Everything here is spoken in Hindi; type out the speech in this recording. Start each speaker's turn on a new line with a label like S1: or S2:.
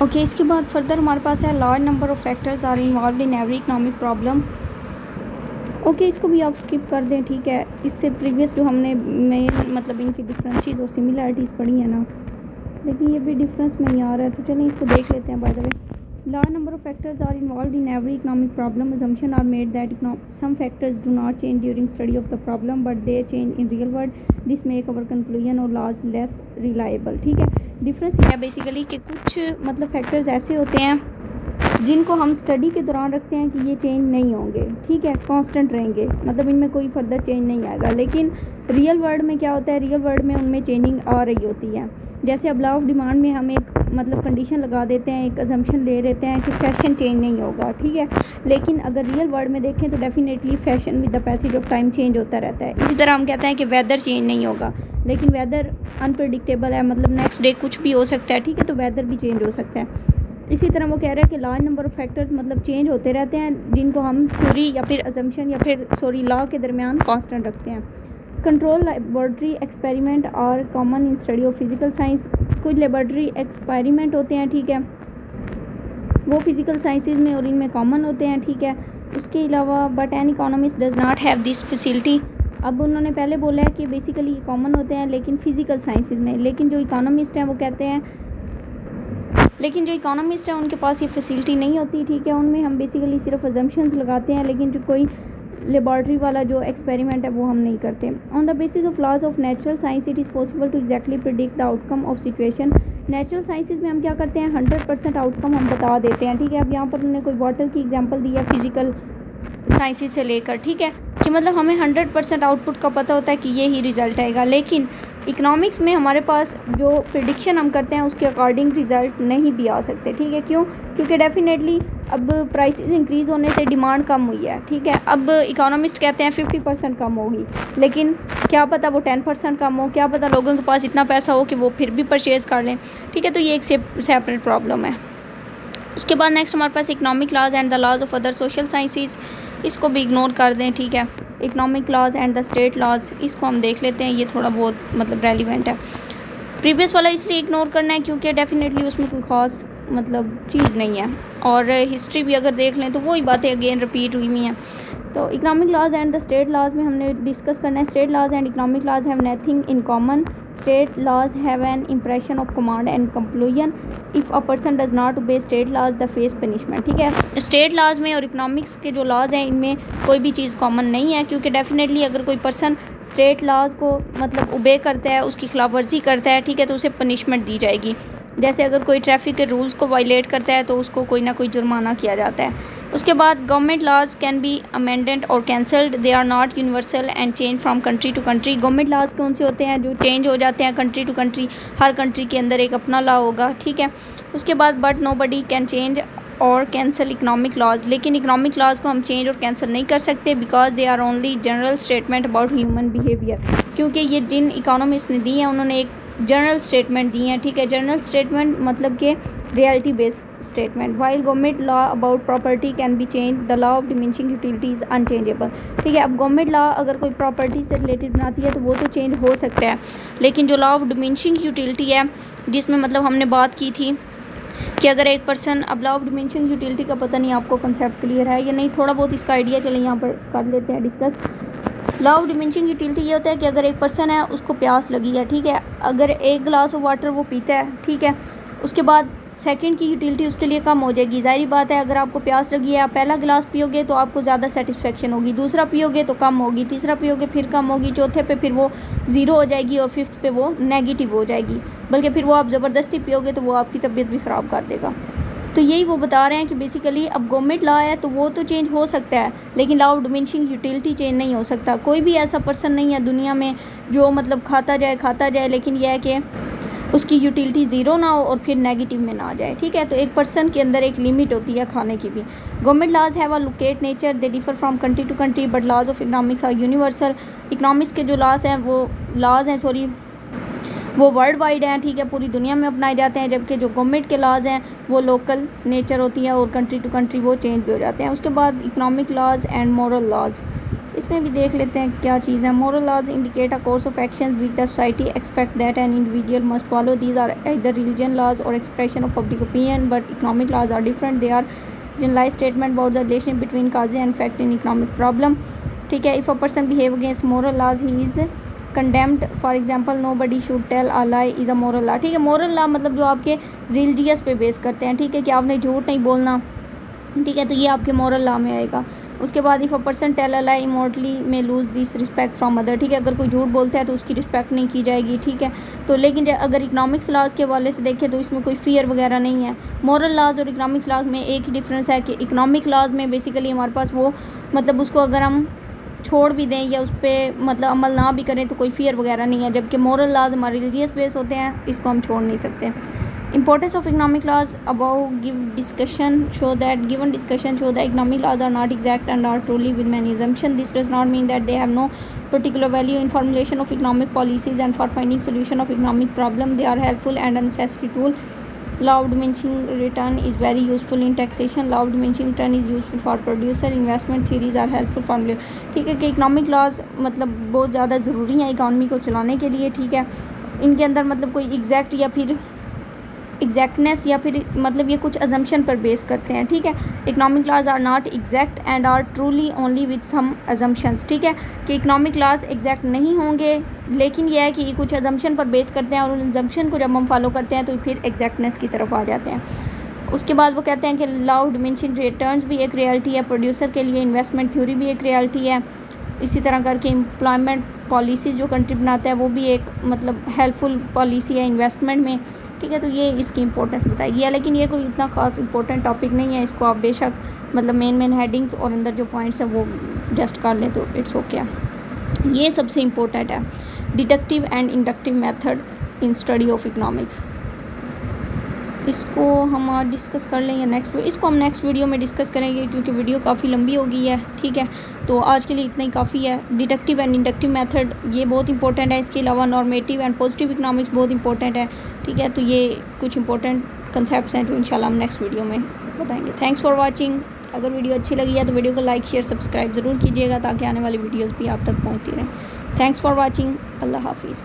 S1: ओके, इसके बाद फर्दर हमारे पास है large number of factors are involve in every economic problem. Okay, इसको भी आप स्किप कर दें, ठीक है। इससे प्रीवियस जो हमने मेन मतलब इनकी डिफरेंसेस और सिमिलरिटीज़ पढ़ी है ना, लेकिन ये भी डिफरेंस में नहीं आ रहा है, तो चलिए इसको देख लेते हैं। By the way, large number of factors are involved in every economic problem. Assumptions are made that some factors do not change during study of the problem, but they change in real world. This make our conclusion or laws less reliable. ठीक है, डिफरेंस है बेसिकली कि कुछ मतलब फैक्टर्स ऐसे होते हैं जिनको हम स्टडी के दौरान रखते हैं कि ये चेंज नहीं होंगे, ठीक है, कांस्टेंट रहेंगे, मतलब इनमें कोई फर्दर चेंज नहीं आएगा। लेकिन रियल वर्ल्ड में क्या होता है, रियल वर्ल्ड में उनमें चेंजिंग आ रही होती है। जैसे अब लॉ ऑफ डिमांड में हम एक मतलब कंडीशन लगा देते हैं, एक अजम्पशन ले लेते हैं कि फैशन चेंज नहीं होगा, ठीक है। लेकिन अगर रियल वर्ल्ड में देखें तो definitely fashion with the passage of time change होता रहता है। इसी तरह हम कहते हैं कि वेदर चेंज नहीं होगा, लेकिन वेदर अनप्रेडिक्टेबल है, मतलब नेक्स्ट डे कुछ भी हो सकता है, ठीक है, तो वेदर भी चेंज हो सकता है। इसी तरह वो कह रहे हैं कि लार्ज नंबर ऑफ फैक्टर्स मतलब चेंज होते रहते हैं, जिनको हम थ्योरी या फिर अजम्पशन या फिर लॉ के दरमियान कांस्टेंट रखते हैं। कंट्रोल लेबॉर्ट्री एक्सपेरिमेंट और common in study of physical science. कुछ लेबॉर्ट्री एक्सपेरिमेंट होते हैं, ठीक है, वो फिजिकल साइंसेज में और इनमें कॉमन होते हैं, ठीक है। उसके अलावा but an economist does not have this facility. अब उन्होंने पहले बोला है कि बेसिकली कॉमन होते हैं लेकिन फिजिकल साइंसेज में, लेकिन जो इकोनॉमिस्ट हैं वो कहते हैं, लेकिन जो इकोनॉमिस्ट हैं उनके पास ये फैसिलिटी नहीं होती, ठीक है। उनमें हम बेसिकली सिर्फ अजम्पशंस लगाते हैं, लेकिन जो कोई लेबॉर्ट्री वाला जो एक्सपेरिमेंट है वो हम नहीं करते। On the basis of laws of natural science it is possible to exactly predict the outcome of situation. Natural sciences में हम क्या करते हैं, 100% आउटकम हम बता देते हैं, ठीक है। अब यहाँ पर उन्होंने कोई वाटर की एग्जांपल दी है फिजिकल साइंसेज से लेकर, ठीक है, कि मतलब हमें 100% आउटपुट का पता होता है कि ये ही रिज़ल्ट आएगा। लेकिन इकोनॉमिक्स में हमारे पास जो प्रिडिक्शन हम करते हैं उसके अकॉर्डिंग रिज़ल्ट नहीं भी आ सकते, ठीक है। क्यों? क्योंकि डेफिनेटली अब प्राइसेस इंक्रीज़ होने से डिमांड कम हुई है, ठीक है। अब इकोनॉमिस्ट कहते हैं 50% कम होगी, लेकिन क्या पता वो 10% कम हो, क्या पता लोगों के पास इतना पैसा हो कि वो फिर भी परचेज़ कर लें, ठीक है। तो ये एक सेपरेट प्रॉब्लम है। उसके बाद नेक्स्ट हमारे पास economic laws and the laws of other social sciences, इसको भी इग्नोर कर दें, ठीक है। Economic laws and the state laws, इसको हम देख लेते हैं, ये थोड़ा बहुत मतलब रेलिवेंट है। प्रीवियस वाला इसलिए इग्नोर करना है क्योंकि डेफिनेटली उसमें कोई ख़ास मतलब चीज़ नहीं है, और हिस्ट्री भी अगर देख लें तो वही बातें अगेन रिपीट हुई हुई हैं। तो economic laws and the state laws में हमने डिस्कस करना है, state laws and economic laws have nothing in common. State laws have an impression of command and conclusion. If a person does not obey state laws the face punishment, ठीक है। स्टेट लॉज में और इकोनॉमिक्स के जो लॉज हैं इनमें कोई भी चीज़ कॉमन नहीं है, क्योंकि डेफिनेटली अगर कोई पर्सन स्टेट लॉज को मतलब ओबे करता है, उसकी खिलाफ वर्जी करता है, ठीक है, तो उसे पनिशमेंट दी जाएगी। जैसे अगर कोई ट्रैफिक के रूल्स को वायलेट करता है तो उसको कोई ना कोई जुर्माना किया जाता है। उसके बाद government laws can be amended और cancelled, they are not universal and change from country to country. Government laws कौन से होते हैं जो चेंज हो जाते हैं कंट्री टू कंट्री, हर कंट्री के अंदर एक अपना लॉ होगा, ठीक है। उसके बाद but nobody can change और कैंसिल इकोनॉमिक लॉज, लेकिन इकोनॉमिक लॉज को हम चेंज और कैंसिल नहीं कर सकते because they are only general statement about human behaviour, क्योंकि ये जिन इकोनॉमिस्ट ने दी हैं उन्होंने एक जनरल स्टेटमेंट दी हैं, ठीक है। जनरल स्टेटमेंट मतलब कि reality based statement. While government law about property can be change, the law of diminishing utility is unchangeable, ठीक है। अब गवर्नमेंट लॉ अगर कोई प्रॉपर्टी से रिलेटेड बनाती है तो वो तो चेंज हो सकता है, लेकिन जो लॉ ऑफ डिमिनिशिंग यूटिलिटी है, जिसमें मतलब हमने बात की थी कि अगर एक पर्सन, अब लॉ ऑफ डिमिनिशिंग यूटिलिटी का पता नहीं आपको कंसेप्ट क्लियर है या नहीं, थोड़ा बहुत इसका आइडिया चले यहाँ पर कर लेते हैं discuss. Law of diminishing utility ये होता है कि अगर एक पर्सन है उसको प्यास लगी है, ठीक है, अगर एक गिलास ऑफ वाटर वो पीता है, ठीक है, उसके बाद सेकंड की यूटिलिटी उसके लिए कम हो जाएगी। ज़ाहिर बात है, अगर आपको प्यास लगी है, आप पहला गिलास पियोगे तो आपको ज़्यादा सेटिस्फेक्शन होगी, दूसरा पियोगे तो कम होगी, तीसरा पियोगे फिर कम होगी, चौथे पे फिर वो ज़ीरो हो जाएगी और फिफ्थ पे वो नेगेटिव हो जाएगी, बल्कि फिर वो आप ज़बरदस्ती पियोगे तो वो आपकी तबीयत भी ख़राब कर देगा। तो यही वो बता रहे हैं कि बेसिकली अब गवर्नमेंट लॉ है तो वो तो चेंज हो सकता है, लेकिन law of diminishing utility change नहीं हो सकता। कोई भी ऐसा पर्सन नहीं है दुनिया में जो मतलब खाता जाए, लेकिन यह है कि उसकी यूटिलिटी ज़ीरो ना हो और फिर नेगेटिव में ना आ जाए, ठीक है। तो एक पर्सन के अंदर एक लिमिट होती है खाने की भी। Government laws have a local nature, they differ from country to country, but laws of economics are universal. Economics के जो लॉज हैं वो वर्ल्ड वाइड हैं, ठीक है, पूरी दुनिया में अपनाए जाते हैं, जबकि जो गवर्नमेंट के लॉज हैं वो लोकल नेचर होती है और कंट्री टू कंट्री वो चेंज भी हो जाते हैं। उसके बाद economic laws and moral laws, इसमें भी देख लेते हैं क्या चीज़ है। Moral laws indicate a course of actions which the society expect that an individual must follow. These are either religion laws or expression of public opinion, but economic laws are different. They are generalized statement about the relation between cause and effect in economic problem. ठीक है, if a person behave against moral laws he is condemned. For example nobody should tell a lie is a moral law. ठीक है, moral law मतलब जो आपके रिलीजियस पे बेस करते हैं, ठीक है, कि आपने झूठ नहीं बोलना, ठीक है, तो ये आपके मोरल लॉ में आएगा। उसके बाद if a person tell a lie immorally may lose this respect from other. ठीक है, अगर कोई झूठ बोलता है तो उसकी रिस्पेक्ट नहीं की जाएगी। ठीक है, तो लेकिन अगर इकनॉमिक्स लॉज के हवाले से देखें तो इसमें कोई फियर वगैरह नहीं है। मॉरल लॉज और इकनॉमिक्स लॉज में एक ही डिफरेंस है कि इकनॉमिक लॉज में बेसिकली हमारे पास वो मतलब उसको अगर हम छोड़ भी दें या उस पर मतलब अमल ना भी करें तो कोई फियर वगैरह नहीं है, जबकि मॉरल लॉज हमारे रिलीजियस बेस होते हैं, इसको हम छोड़ नहीं सकते। Importance of economic laws above given discussion show that economic laws are not exact and are truly with many assumptions. This does not mean that they have no particular value in formulation of economic policies and for finding solution of economic problem. They are helpful and a necessary tool. Law of diminishing return is very useful in taxation. Law of diminishing return is useful for producer. Investment theories are helpful formula. ठीक है कि इकोनॉमिक लॉज मतलब बहुत ज़्यादा ज़रूरी हैं इकॉनमी को चलाने के लिए। ठीक है, इनके अंदर मतलब कोई एग्जैक्ट या फिर एग्जैक्टनेस या फिर मतलब ये कुछ अजम्पशन पर बेस करते हैं। ठीक है, economic laws are not exact and are truly only with some assumptions. ठीक है, कि इकनॉमिक लॉज एग्जैक्ट नहीं होंगे, लेकिन यह है कि ये कुछ अजम्पशन पर बेस करते हैं और उन अजम्पशन को जब हम फॉलो करते हैं तो फिर एग्जैक्टनेस की तरफ आ जाते हैं। उसके बाद वो कहते हैं कि लॉ ऑफ डिमिनिशिंग रिटर्न्स भी एक रियलिटी है प्रोड्यूसर के लिए, इन्वेस्टमेंट थ्योरी भी एक रियलिटी है। इसी तरह करके एम्प्लॉयमेंट पॉलिसीज़ जो कंट्री बनाता है वो भी एक मतलब हेल्पफुल पॉलिसी है इन्वेस्टमेंट में। ठीक है, तो ये इसकी इंपॉर्टेंस बताई है, लेकिन ये कोई इतना ख़ास इंपॉर्टेंट टॉपिक नहीं है। इसको आप बेशक मतलब मेन हेडिंग्स और अंदर जो पॉइंट्स हैं वो जस्ट कर लें तो इट्स ओके। ये सबसे इम्पोर्टेंट है, deductive and inductive method in study of economics. इसको हम आज डिस्कस कर लेंगे इसको हम नेक्स्ट वीडियो में डिस्कस करेंगे क्योंकि वीडियो काफ़ी लंबी हो गई है। ठीक है, तो आज के लिए इतना ही काफ़ी है। डिडक्टिव एंड इंडक्टिव मेथड ये बहुत इंपॉर्टेंट है, इसके अलावा नॉर्मेटिव एंड पॉजिटिव इकोनॉमिक्स बहुत इंपॉर्टेंट है। ठीक है, तो ये कुछ इंपॉर्टेंट कंसेप्ट्स हैं जो इंशाल्लाह हम नेक्स्ट वीडियो में बताएंगे। Thanks for watching. अगर वीडियो अच्छी लगी है तो वीडियो को लाइक शेयर सब्सक्राइब ज़रूर कीजिएगा ताकि आने वाली वीडियोज़ भी आप तक पहुँचती रहें। Thanks for watching. अल्लाह हाफिज़।